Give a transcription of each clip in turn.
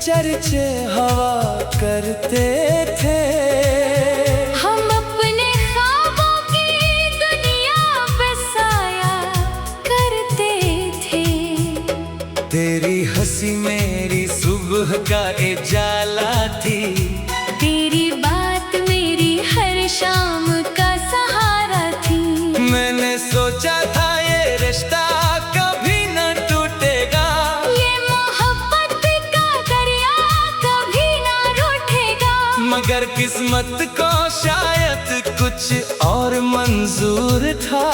चर्चे हवा करते थे। हम अपने ख्वाबों की दुनिया बसाया करते थे। तेरी हंसी मेरी सुबह का उजाला थी। तेरी बात मेरी हर शाम का सहारा थी। मैंने सोचा था ये रिश्ता कभी न टूटेगा, ये मोहब्बत का दरिया कभी ना रूठेगा। मगर किस्मत को शायद कुछ और मंजूर था।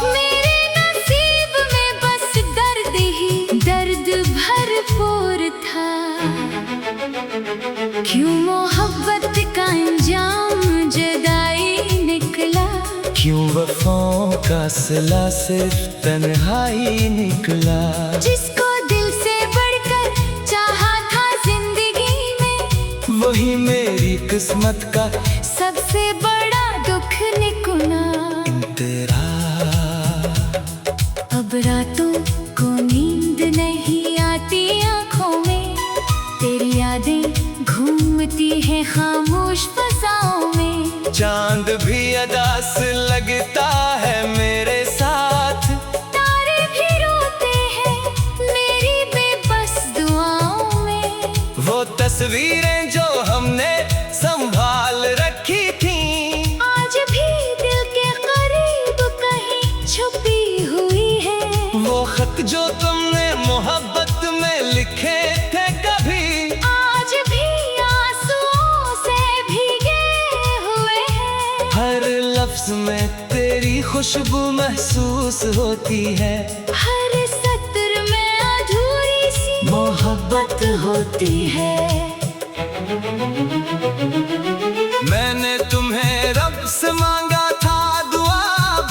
मेरे नसीब में बस दर्द ही दर्द भरपूर था। क्यों मोहब्बत का अंजाम जुदाई निकला, क्यों वफाओं का सिला सिर्फ तन्हाई निकला। जिसको दिल से बढ़कर चाहा था जिंदगी में, वही मेरी किस्मत का सबसे बड़ा दुख निकुला। तेरा अब रातों को नींद नहीं आती आँखों में, तेरी यादें घूमती हैं खामोश फजाओं में। चांद भी अदास लगता है मेरे साथ, तारे भी रोते हैं मेरी बेबस दुआओं में। वो तस्वीरें जो हमने संभाल रखी थी, आज भी दिल के करीब कहीं छुपी हुई है। वो खत जो तुमने मोहब्बत में लिखे थे कभी, आज भी आंसुओं से भीगे हुए हैं। हर लफ्ज में तेरी खुशबू महसूस होती है। हर सत्र में अधूरी सी मोहब्बत होती है। मैंने तुम्हें रब से मांगा था दुआ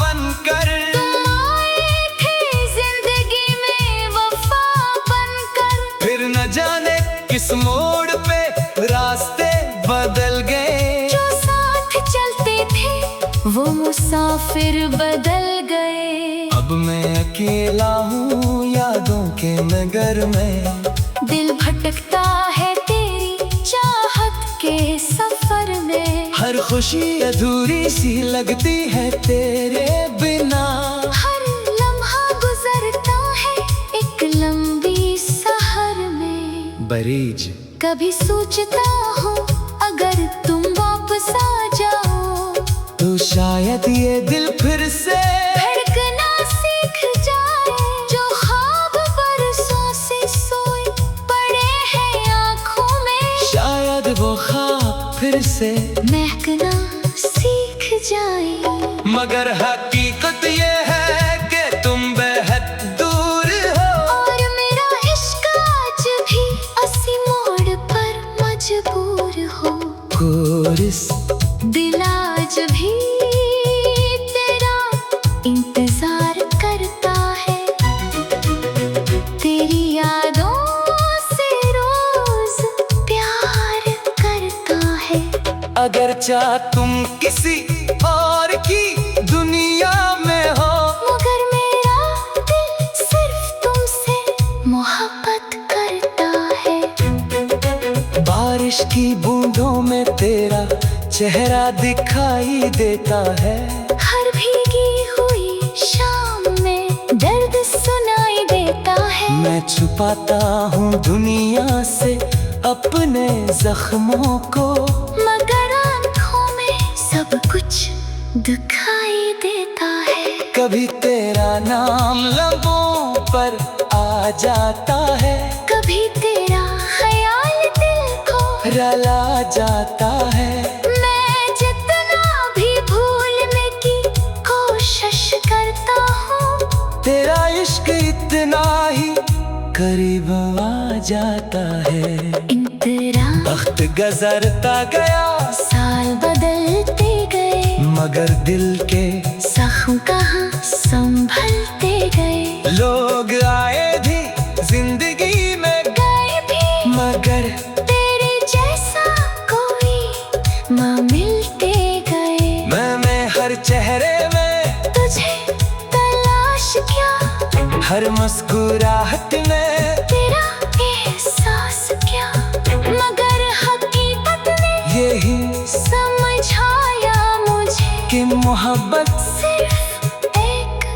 बनकर, तुम आए थे जिंदगी में वफा बनकर। फिर न जाने किस मोड़ पे रास्ते बदल गए। जो साथ चलते थे वो मुसाफिर बदल गए। अब मैं अकेला हूँ यादों के नगर में, दिल भटकता है तेरी चाहत के सफर में। हर खुशी अधूरी सी लगती है तेरे बिना। हर लम्हा गुजरता है एक लंबी सहर में। बरीज कभी सोचता हूँ अगर तुम वापस आ जाओ, तो शायद ये दिल फिर से धड़कना सीख जाए। जो ख्वाब बरसों से सोए पड़े हैं आँखों में, शायद वो ख्वाब फिर से महकना सीख जाए। मगर हकीकत ये है कि तुम बेहद दूर हो, और मेरा इश्क आज भी उसी मोड़ पर मजबूर हो। कोरिस दिल आज भी तेरा इंतजार करता है। तेरी यादों से रोज प्यार करता है। अगर चाह तुम किसी और की दुनिया में हो, मगर मेरा दिल सिर्फ तुमसे मोहब्बत करता है। बारिश की बूंदों में तेरा चेहरा दिखाई देता है। हर भीगी हुई शाम में दर्द सुनाई देता है। मैं छुपाता हूँ दुनिया से अपने जख्मों को, मगर आँखों में सब कुछ दिखाई देता है। कभी तेरा नाम लबों पर आ जाता है, कभी तेरा ख्याल दिल को रला जाता है। मैं जितना भी भूलने की कोशिश करता हूँ, तेरा इश्क इतना ही करीब आ जाता है। इंतरा वक्त गुजरता गया, साल बदलते गए, मगर दिल के जख्म कहाँ संभलते गए। लोग आए भी जिंदगी में, गए भी मगर तेरे जैसा कोई न मिलते गए। मैं हर चेहरे में तुझे तलाश क्या, हर मुस्कुराहट में तेरा एहसास क्या। यही समझाया मुझे कि मोहब्बत सिर्फ एक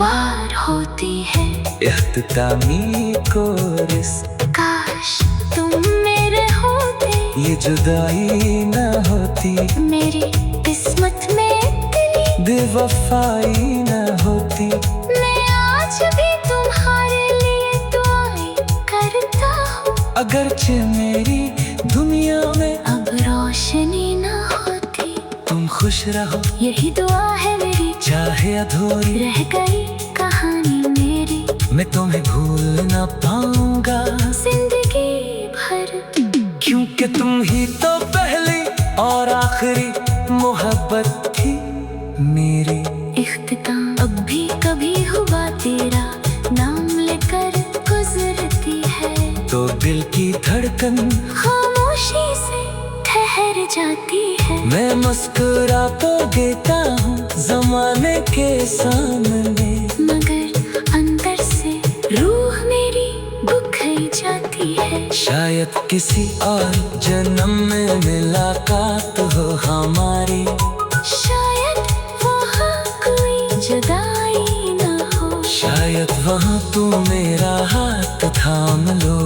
बार होती है। इख्तितामी कोरस, काश तुम मेरे होते, ये जुदाई न होती, मेरी किस्मत में इतनी बेवफाई न होती। मैं आज भी तुम्हारे लिए दुआएं करता हूँ, अगरचे मेरी दुनिया में अब रोशनी न होती। तुम खुश रहो, यही दुआ है मेरी, चाहे अधूरी रह गई कहानी मेरी, मैं तुम्हें भूल न पाऊंगा जिंदगी भर। क्योंकि तुम ही तो पहली और आखिरी मोहब्बत थी मेरी। इख्तिताम अब भी कभी हुआ तेरा नाम लेकर गुजरती है, तो दिल की धड़कन खामोशी से ठहर जाती है। मैं मुस्कुरा तो देता हूँ जमाने के सामने, मगर अंदर से रूह मेरी बुखरी जाती है। शायद किसी और जन्म में मुलाकात हो हमारी, शायद वहाँ कोई जुदाई न हो, शायद वहाँ तू मेरा हाथ थाम लो,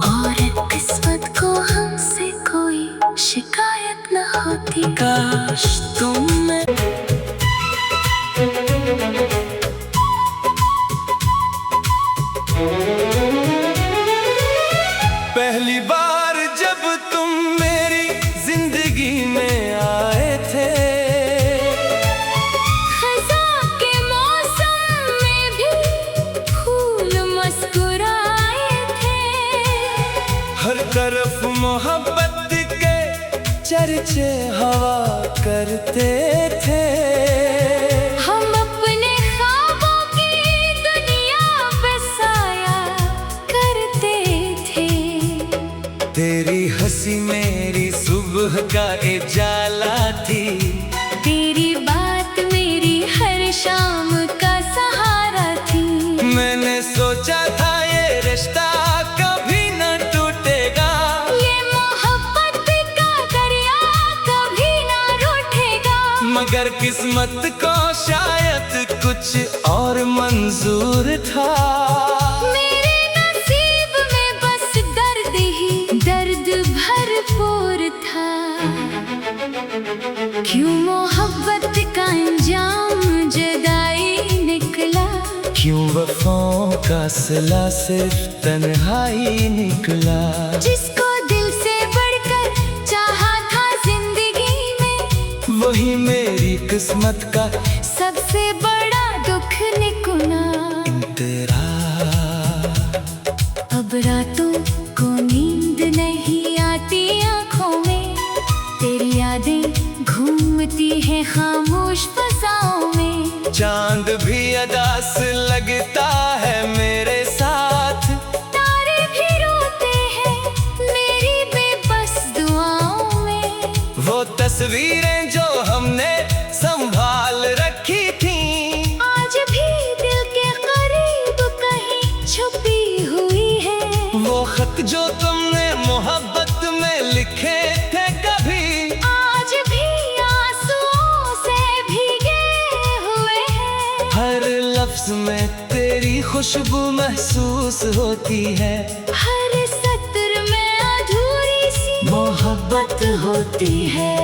और किस्मत को हमसे कोई शिकायत न होती। काश तुम पहली बार जब तुम मेरी जिंदगी में आए थे, खज़ां के मौसम में भी फूल मुस्कुराए थे, हर तरफ मोहब्बत के चर्चे हवा करते थे। हम अपने ख्वाबों की दुनिया पे साया करते थे। तेरी हंसी मेरी सुबह का उजाला थी, तेरी बात मेरी हर शाम का सहारा थी। मैंने सोचा था ये रिश्ता कभी न टूटेगा, ये मोहब्बत का दरिया कभी ना रूठेगा, मगर किस्मत को शायद कुछ और मंजूर था। मेरे नसीब में बस दर्द ही दर्द भरपूर था। क्यों मोहब्बत का अंजाम जुदाई निकला, क्यों वफाओं का सिला सिर्फ तन्हाई निकला। जिसको दिल से बढ़कर चाहा था जिंदगी में, वही मेरी किस्मत का सबसे बड़ा दुख निकुला। तेरा अब रातों को नींद नहीं आती आँखों में, तेरी यादें घूमती हैं खामोश फजाओं में। चांद भी अदास लगता है मेरे साथ, तारे भी रोते हैं मेरी बेबस दुआओं में। वो तस्वीरें जो हमने संभाल रखी थी, आज भी दिल के करीब कहीं छुपी हुई है। वो खत जो तुमने मोहब्बत में लिखे थे कभी, आज भी आंसुओं से भीगे हुए हैं। हर लफ्ज में तेरी खुशबू महसूस होती है, हर सत्र में अधूरी सी मोहब्बत होती है।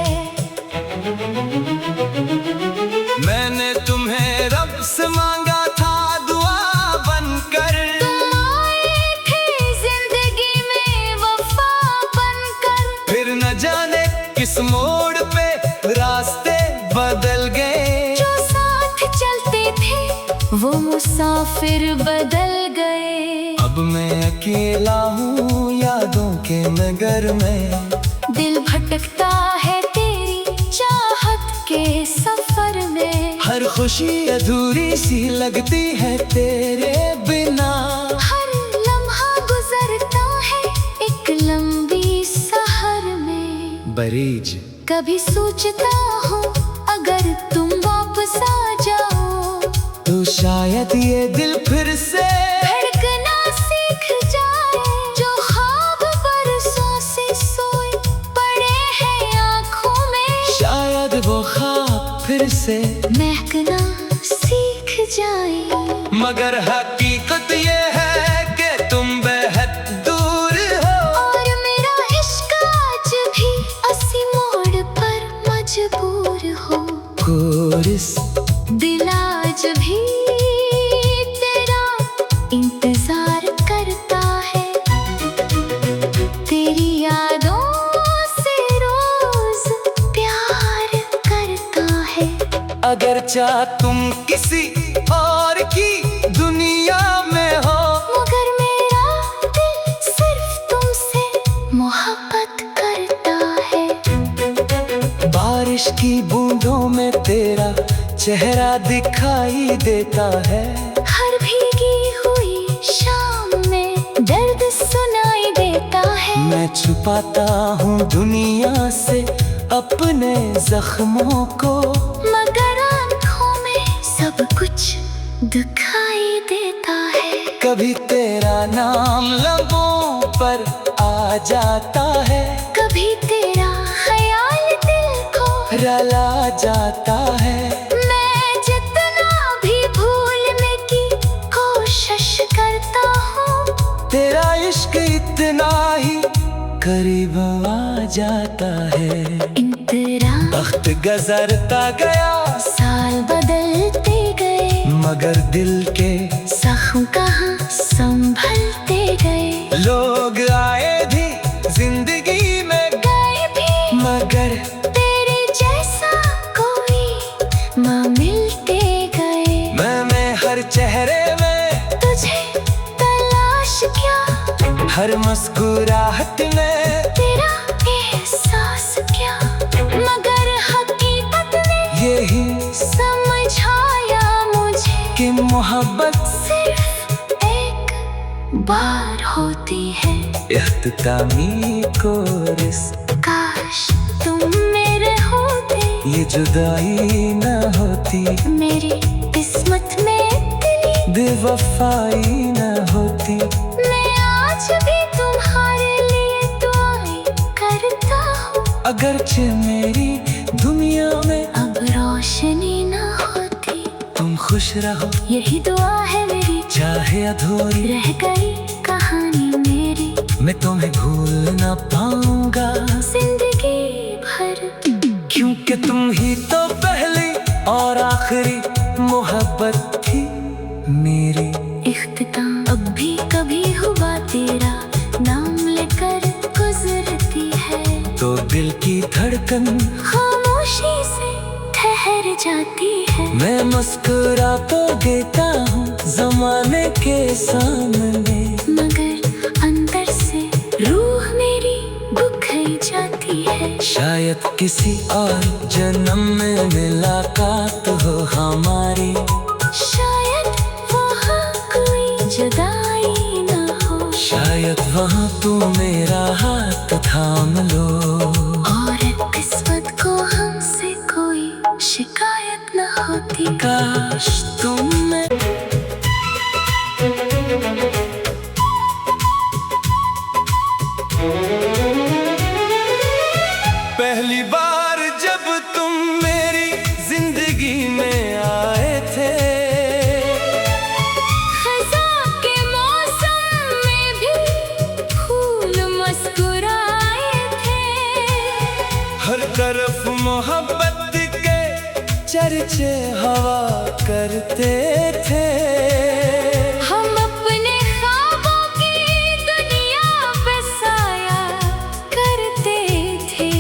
मैंने तुम्हें रब से मांगा था दुआ बनकर, तुम आए थे जिंदगी में वफा बनकर। फिर न जाने किस मोड़ पे रास्ते बदल गए। जो साथ चलते थे वो मुसाफिर बदल गए। अब मैं अकेला हूँ यादों के नगर में, दिल भटकता है तेरी चाहत के सफर में। हर खुशी अधूरी सी लगती है तेरे बिना। हर लम्हा गुजरता है एक लंबी सहर में। बरीज कभी सोचता हूँ अगर तुम वापस आ जाओ, तो शायद ये दिल फिर से धड़कना सीख जाए। जो ख्वाब बरसों से सोए पड़े हैं फिर से महकना सीख जाए। मगर हकीकत ये है कि तुम बेहद दूर हो, और मेरा इश्क आज भी असी मोड़ पर मजबूर हो। कोरिस दिल आज भी तेरा इंतजार करता है, तेरी यादों से रोज प्यार करता है। अगर चाह तुम किसी और की दुनिया में हो, मगर मेरा दिल सिर्फ तुमसे मोहब्बत करता है। बारिश की बूंदों में तेरा चेहरा दिखाई देता है, हर भीगी हुई शाम में दर्द सुनाई देता है। मैं छुपाता हूँ दुनिया से अपने जख्मों को, मगर आँखों में सब कुछ दिखाई देता है। कभी तेरा नाम लबों पर आ जाता है, कभी तेरा ख्याल दिल को रला जाता है। मैं जितना भी भूलने की कोशिश करता हूँ, तेरा इश्क इतना ही करीब आ जाता है। इंतरा वक्त गुजरता गया, साल बदलते गए, मगर दिल के जख्म कहाँ संभलते गए। लोग आए भी जिंदगी में, गए भी मगर तेरे जैसा कोई माँ मिलते गए। मैं हर चेहरे में, तुझे तलाश क्या, हर मुस्कुराहट में तेरा एहसास क्या। मगर हकीकत ने यही समझाया मुझे कि मोहब्बत सिर्फ एक बार होती है। इख्तितामी कोरिस, काश तुम मेरे होते, ये जुदाई न होती, मेरी किस्मत में इतनी बेवफाई न होती। मैं आज भी तुम्हारे लिए दुआएं करता हूँ, अगरचे मेरी दुनिया में अब रोशनी न होती। तुम खुश रहो, यही दुआ है मेरी, चाहे अधूरी रह गई कहानी मेरी, मैं तुम्हें भूल न पाऊंगा जिंदगी भर। क्योंकि तुम ही तो पहली और आखिरी मोहब्बत थी मेरी। इख्तिताम अब भी कभी हुआ तेरा नाम लेकर गुजरती है, तो दिल की धड़कन खामोशी से ठहर जाती है। मैं मुस्कुरा तो देता हूँ जमाने के सामने, मगर अंदर से रूह मेरी बुखाई जाती है। शायद किसी और जन्म में मुलाकात हो हमारी, शायद वहाँ कोई जुदाई न हो, शायद वहाँ तू मेरा हाथ थाम लो, और किस्मत को हमसे कोई शिकायत न होती। काश तुम मैं पहली बार जब तुम मेरी जिंदगी में आए थे, खज़ां के मौसम में भी फूल मुस्कुराए थे, हर तरफ मोहब्बत के चर्चे हवा करते थे। हम अपने ख्वाबों की दुनिया पे साया करते थे।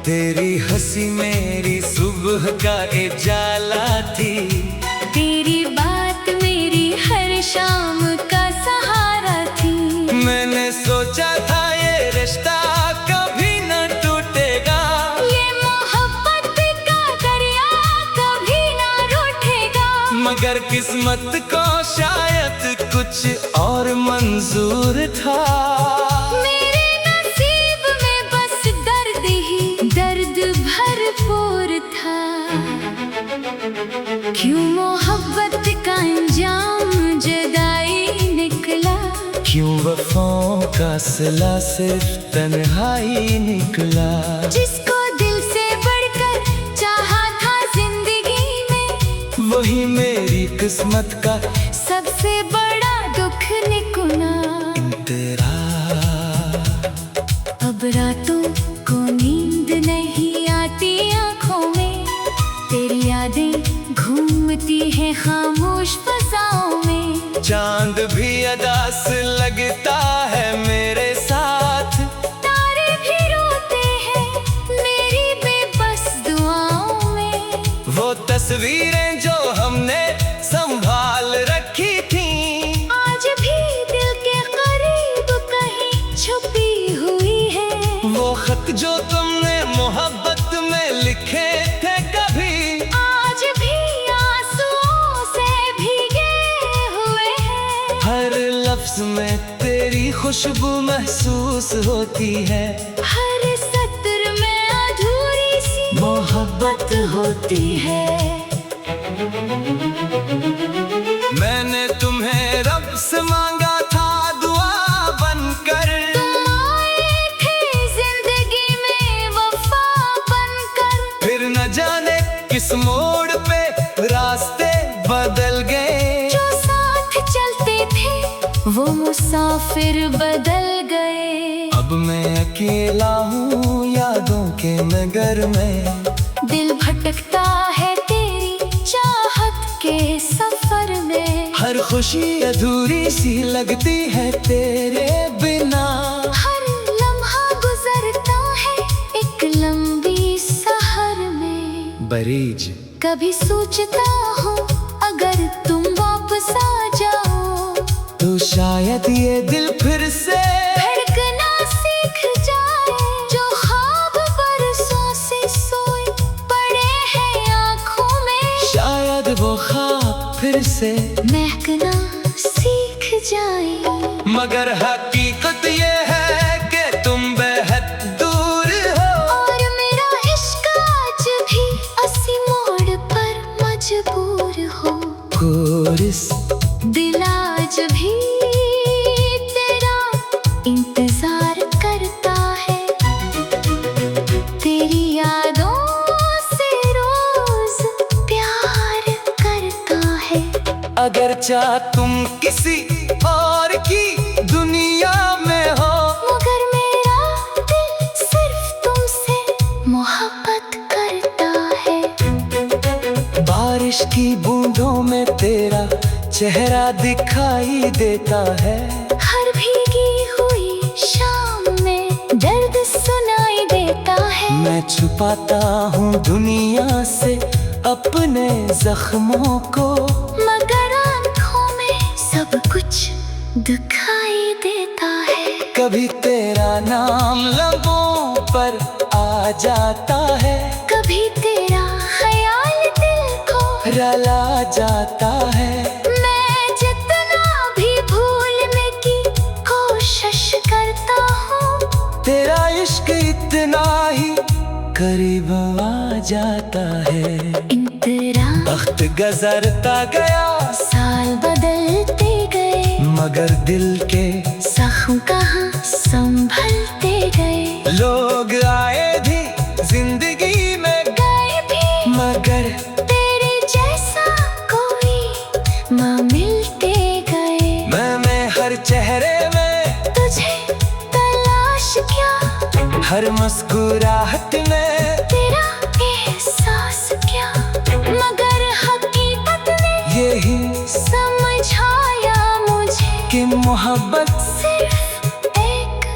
तेरी हंसी मेरी सुबह का उजाला थी, तेरी बात मेरी हर शाम का सहारा थी। मैंने सोचा था ये रिश्ता कभी न टूटेगा, ये मोहब्बत का दरिया कभी ना रूठेगा, मगर किस्मत को शायद कुछ और मंजूर था। मेरे नसीब में बस दर्द ही दर्द भरपूर था। क्यों मोहब्बत का अंजाम जुदाई निकला, क्यों वफाओं का सिला सिर्फ तन्हाई निकला। जिसको दिल से बढ़कर चाहा था ही मेरी किस्मत का सबसे बड़ा दुख निकुना। तेरा अब रातों को नींद नहीं आती आँखों में, तेरी यादें घूमती हैं खामोश फ़ज़ाओं में। चांद भी अदास लगता है मेरे साथ, तारे भी रोते हैं मेरी बेबस दुआओं में। वो तस्वीरें जो हमने संभाल रखी थी, आज भी दिल के करीब कहीं छुपी हुई है। वो खत जो तुमने मोहब्बत में लिखे थे कभी, आज भी आंसुओं से भीगे हुए हैं। हर लफ्ज में तेरी खुशबू महसूस होती है, हर सत्र में अधूरी सी मोहब्बत होती है। मैंने तुम्हें रब से मांगा था दुआ बनकर, तुम आए थे जिंदगी में वफा बनकर। फिर न जाने किस मोड़ पे रास्ते बदल गए। जो साथ चलते थे वो मुसाफिर बदल गए। अब मैं अकेला हूँ यादों के नगर में, दिल भटकता है तेरी चाहत के सफर में। हर खुशी अधूरी सी लगती है तेरे बिना। हर लम्हा गुजरता है एक लंबी सहर में। बरीज कभी सोचता हूँ अगर तुम वापस आ जाओ, तो शायद ये दिल फिर से धड़कना सीख जाए। जो ख्वाब बरसों से सोए पड़े हैं आँखों में, शायद वो ख्वाब फिर से, महकना सीख जाए। मगर हकीकत ये है कि तुम बेहद दूर हो, और मेरा इश्क आज भी असी मोड़ पर मजबूर हो। कोरिस दिल आज भी तेरा इंतजार करता है, तेरी यादों से रोज प्यार करता है। अगर चाह तुम किसी और की दुनिया में हो, मगर मेरा दिल सिर्फ तुमसे मोहब्बत करता है। बारिश की बूंदों में तेरा चेहरा दिखाई देता है। हर भीगी हुई शाम में दर्द सुनाई देता है। मैं छुपाता हूँ दुनिया से अपने जख्मों को, मगर आँखों में सब कुछ दिखाई देता है। कभी तेरा नाम लबों पर आ जाता है, कभी तेरा ख्याल दिल को रला जाता है। मैं जितना भी भूलने की कोशिश करता हूँ, तेरा इश्क इतना ही करीब आ जाता है। इंतरा वक्त गुजरता गया, साल बदलते गए, मगर दिल के जख्म कहाँ संभलते गए। लोग आए भी जिंदगी में, गए भी मगर तेरे जैसा कोई माँ मिलते गए। मैं हर चेहरे में, तुझे तलाश क्या, हर मुस्कुराहट में तेरा एहसास क्या। मगर हकीकत ने यही समझाया मुझे कि मोहब्बत सिर्फ एक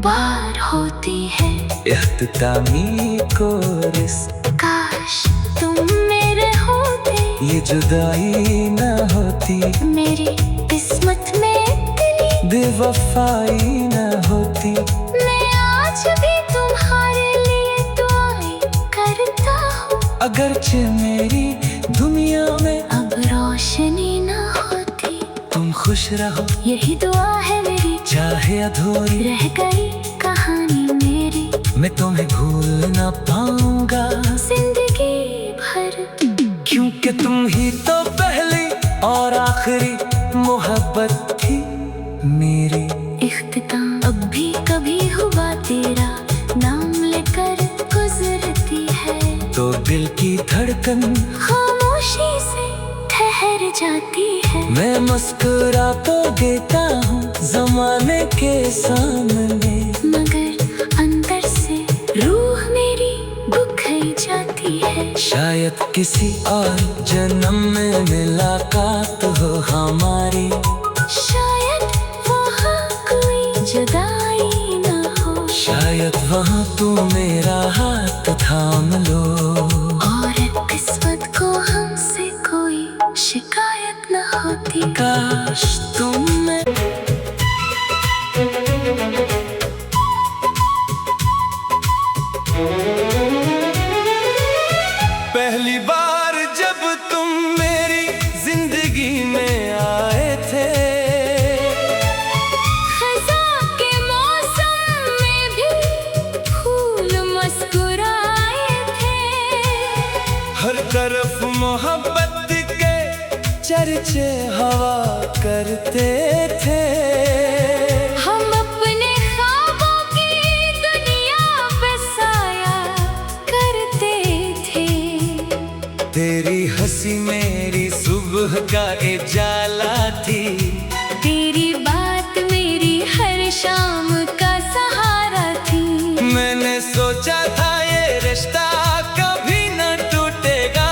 बार होती है। इख्तितामी कोरिस, काश तुम मेरे होते, ये जुदाई न होती, मेरी किस्मत में इतनी बेवफाई न होती। मैं आज भी तुम्हारे लिए दुआएं करता हूँ। अगरचे मेरी दुनिया में अब रोशनी न होती, तुम खुश रहो यही दुआ है मेरी। चाहे अधूरी रह गई कहानी मेरी, मैं तुम्हें भूल न पाऊंगा जिंदगी भर। क्योंकि तुम ही तो पहली और आखिरी मोहब्बत थी मेरी। इख्तिताम अब भी कभी हुआ तेरा नाम लेकर गुजरती है, तो दिल की धड़कन खामोशी से जाती है। मैं मुस्कुरा तो देता हूँ जमाने के सामने, मगर अंदर से रूह मेरी दुखई जाती है। शायद किसी और जन्म में मुलाकात हो हमारी, शायद वहाँ कोई जुदाई ना हो, शायद वहाँ तू मेरा हाथ थाम लो, और किस्मत को हमसे कोई शिकायत न होती। काश तुम मैं पहली बार जब तुम मेरी जिंदगी में आए थे, खज़ां के मौसम में भी फूल मुस्कुराए थे। हर तरफ मोहब्बत के चर्चे हवा करते थे। हम अपने ख्वाबों की दुनिया पे साया करते थे। तेरी हंसी मेरी सुबह का उजाला थी, तेरी बात मेरी हर शाम का सहारा थी। मैंने सोचा था ये रिश्ता कभी न टूटेगा,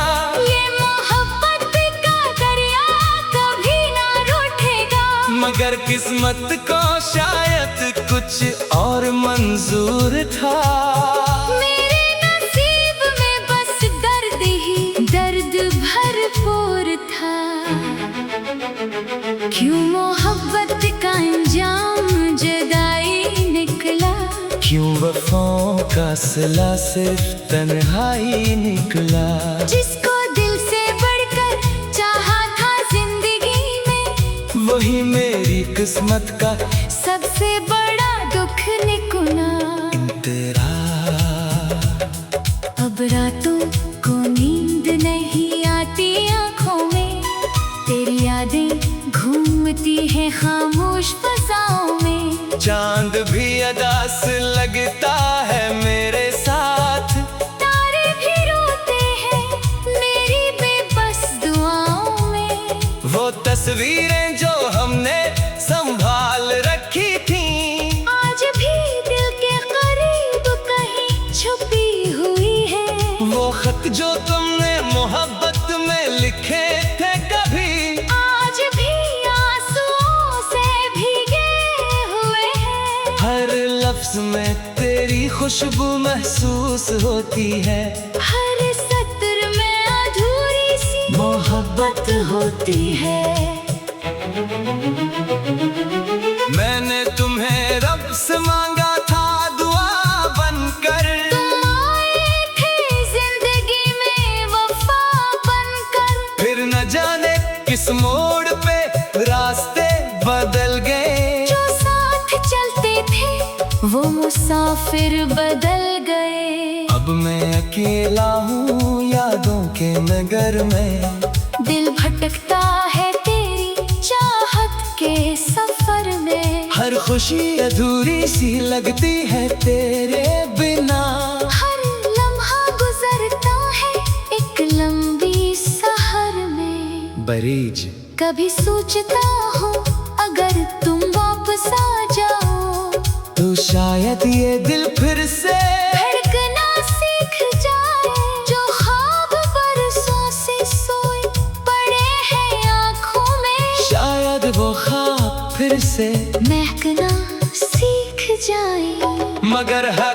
ये मोहब्बत का दरिया कभी ना रूठेगा। मगर किस्मत को शायद कुछ और मंजूर था। मेरे नसीब में बस दर्द ही दर्द भरपूर था। क्यों मोहब्बत का अंजाम जुदाई निकला, क्यों वफाओं का सिला सिर्फ तन्हाई निकला। जिसको दिल से बढ़कर चाहा था जिंदगी में, वही मेरी किस्मत का सबसे बड़ा दुख निकला। तेरा अब रातों को नींद नहीं आती आँखों में, तेरी यादें घूमती हैं खामोश फजाओं में। चांद भी अदास लगता है मेरे साथ, तारे भी रोते हैं मेरी बेबस दुआओं में। वो तस्वीरें जो हमने संभाल रखी थी, आज भी दिल के करीब कहीं छुपी हुई है। वो खत जो तुमने मोहब्बत में लिखे थे कभी, आज भी आंसुओं से भीगे हुए हैं। हर लफ्ज में तेरी खुशबू महसूस होती है। हर सत्र में अधूरी सी मोहब्बत होती है। मैंने तुम्हें रब से मांगा था दुआ बनकर, तुम आए थे जिंदगी में वफा बनकर। फिर न जाने किस मोड़ पे रास्ते बदल गए। जो साथ चलते थे वो मुसाफिर बदल गए। अब मैं अकेला हूँ यादों के नगर में, दिल भटकता है तेरी चाहत के सफर में। हर खुशी अधूरी सी लगती है तेरे बिना। हर लम्हा गुजरता है एक लंबी सहर में। बरीज कभी सोचता हूँ अगर तुम वापस आ जाओ, तो शायद ये दिल फिर से धड़कना सीख जाए। जो ख्वाब बरसों से सोए पड़े हैं आँखों में, शायद वो ख्वाब फिर से महकना सीख जाए। मगर हर